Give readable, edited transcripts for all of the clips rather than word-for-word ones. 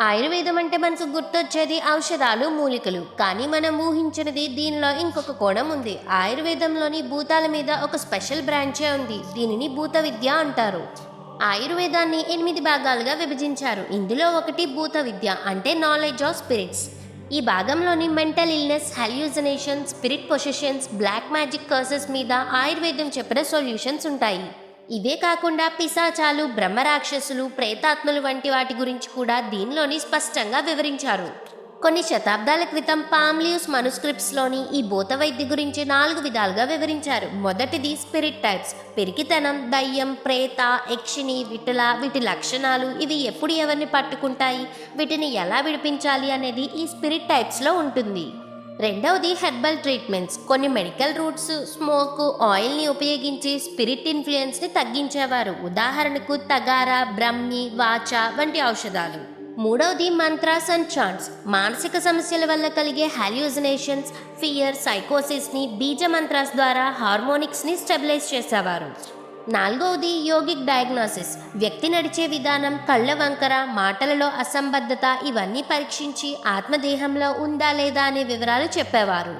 ఆయుర్వేదం అంటే మనకు గుర్తొచ్చేది ఔషధాలు, మూలికలు. కానీ మనం ఊహించినది దీనిలో ఇంకొక కోణం ఉంది. ఆయుర్వేదంలోని భూతాల మీద ఒక స్పెషల్ బ్రాంచే ఉంది. దీనిని భూత విద్య అంటారు. ఆయుర్వేదాన్ని 8 భాగాలుగా విభజించారు. ఇందులో ఒకటి భూత విద్య అంటే నాలెడ్జ్ ఆఫ్ స్పిరిట్స్. ఈ భాగంలోని mental illness, hallucination, spirit possessions, black magic curses మీద ఆయుర్వేదం చెప్పిన సొల్యూషన్స్ ఉంటాయి. ఇవే కాకుండా పిశాచాలు, బ్రహ్మరాక్షసులు, ప్రేతాత్మలు వంటి వాటి గురించి కూడా దీనిలోని స్పష్టంగా వివరించారు. కొన్ని శతాబ్దాల క్రితం పామ్ లీవ్స్ మనుస్క్రిప్ట్స్లోని ఈ భూత వైద్య గురించి 4 విధాలుగా వివరించారు. మొదటిది స్పిరిట్ టైప్స్. పిరికితనం, దయ్యం, ప్రేత, యక్షిణి, విటల, వీటి లక్షణాలు, ఇవి ఎప్పుడు ఎవరిని పట్టుకుంటాయి, వీటిని ఎలా విడిపించాలి అనేది ఈ స్పిరిట్ టైప్స్లో ఉంటుంది. రెండవది హెర్బల్ ట్రీట్మెంట్స్. కొన్ని మెడికల్ రూట్స్, స్మోక్, ఆయిల్ని ఉపయోగించి స్పిరిట్ ఇన్ఫ్లుయెన్స్ని తగ్గించేవారు. ఉదాహరణకు తగారా, బ్రహ్మి, వాచ వంటి ఔషధాలు. మూడవది మంత్రాస్ అండ్ చాంట్స్. మానసిక సమస్యల వల్ల కలిగే హాల్యూజినేషన్స్, ఫియర్, సైకోసిస్ని బీజ మంత్రాస్ ద్వారా హార్మోనిక్స్ని స్టెబిలైజ్ చేసేవారు. నాలుగవది యోగిక్ డయాగ్నోసిస్. వ్యక్తి నడిచే విధానం, కళ్ళ వంకర, మాటలలో అసంబద్ధత ఇవన్నీ పరీక్షించి ఆత్మదేహంలో ఉందా లేదా అనే వివరాలు చెప్పేవారు.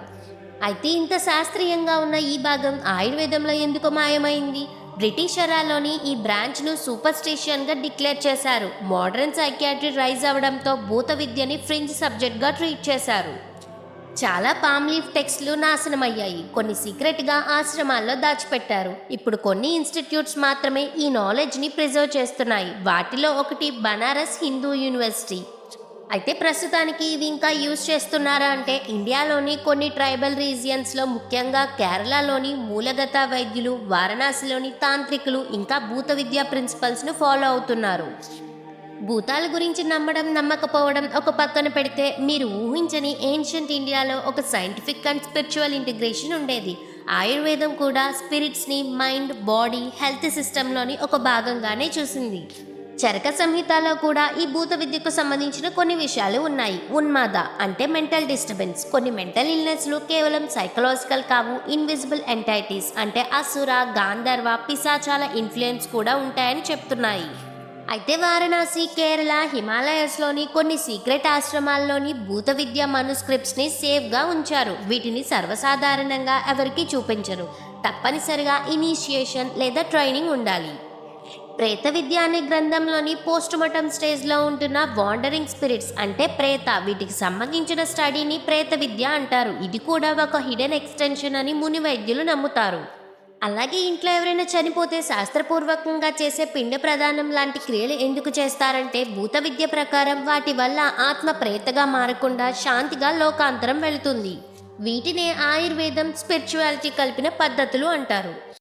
అయితే ఇంత శాస్త్రీయంగా ఉన్న ఈ భాగం ఆయుర్వేదంలో ఎందుకు మాయమైంది? బ్రిటిష్ ఎరాలోని ఈ బ్రాంచ్ను సూపర్ స్టిషన్గా డిక్లేర్ చేశారు. మోడర్న్ సైకియాట్రీ రైజ్ అవడంతో భూత విద్యని ఫ్రింజ్ సబ్జెక్ట్గా ట్రీట్ చేశారు. చాలా పామ్ లీఫ్ టెక్స్ట్లు నాశనమయ్యాయి. కొన్ని సీక్రెట్గా ఆశ్రమాల్లో దాచిపెట్టారు. ఇప్పుడు కొన్ని ఇన్స్టిట్యూట్స్ మాత్రమే ఈ నాలెడ్జ్ని ప్రిజర్వ్ చేస్తున్నాయి. వాటిలో ఒకటి బనారస్ హిందూ యూనివర్సిటీ. అయితే ప్రస్తుతానికి ఇవి ఇంకా యూజ్ చేస్తున్నారా అంటే ఇండియాలోని కొన్ని ట్రైబల్ రీజియన్స్లో, ముఖ్యంగా కేరళలోని మూలగత వైద్యులు, వారణాసిలోని తాంత్రికులు ఇంకా భూత విద్యా ప్రిన్సిపల్స్ను ఫాలో అవుతున్నారు. భూతాల గురించి నమ్మడం, నమ్మకపోవడం ఒక పక్కన పెడితే, మీరు ఊహించని ఏన్షియంట్ ఇండియాలో ఒక సైంటిఫిక్ అండ్ స్పిరిచువల్ ఇంటిగ్రేషన్ ఉండేది. ఆయుర్వేదం కూడా స్పిరిట్స్ని మైండ్, బాడీ, హెల్త్ సిస్టంలోని ఒక భాగంగానే చూసింది. చరక సంహితలో కూడా ఈ భూత విద్యకు సంబంధించిన కొన్ని విషయాలు ఉన్నాయి. ఉన్మాద అంటే మెంటల్ డిస్టర్బెన్స్. కొన్ని మెంటల్ ఇల్నెస్లు కేవలం సైకలాజికల్ కావు, ఇన్విజిబుల్ ఎంటైటీస్ అంటే అసుర, గాంధర్వ, పిశాచాల ఇన్ఫ్లుయెన్స్ కూడా ఉంటాయని చెప్తున్నాయి. అయితే వారణాసి, కేరళ, హిమాలయస్లోని కొన్ని సీక్రెట్ ఆశ్రమాల్లోని భూత విద్య మనుస్క్రిప్ట్స్ని సేఫ్గా ఉంచారు. వీటిని సర్వసాధారణంగా ఎవరికీ చూపించరు. తప్పనిసరిగా ఇనీషియేషన్ లేదా ట్రైనింగ్ ఉండాలి. ప్రేత విద్య అనే గ్రంథంలోని పోస్ట్మార్టం స్టేజ్లో ఉంటున్న వాండరింగ్ స్పిరిట్స్ అంటే ప్రేత, వీటికి సంబంధించిన స్టడీని ప్రేత విద్య అంటారు. ఇది కూడా ఒక హిడెన్ ఎక్స్టెన్షన్ అని ముని వైద్యులు నమ్ముతారు. అలాగే ఇంట్లో ఎవరైనా చనిపోతే శాస్త్రపూర్వకంగా చేసే పిండ ప్రదానం లాంటి క్రియలు ఎందుకు చేస్తారంటే భూత విద్య ప్రకారం వాటి వల్ల ఆత్మ ప్రేతగా మారకుండా శాంతిగా లోకాంతరం వెళుతుంది. వీటినే ఆయుర్వేదం, స్పిరిచువాలిటీ కలిపిన పద్ధతులు అంటారు.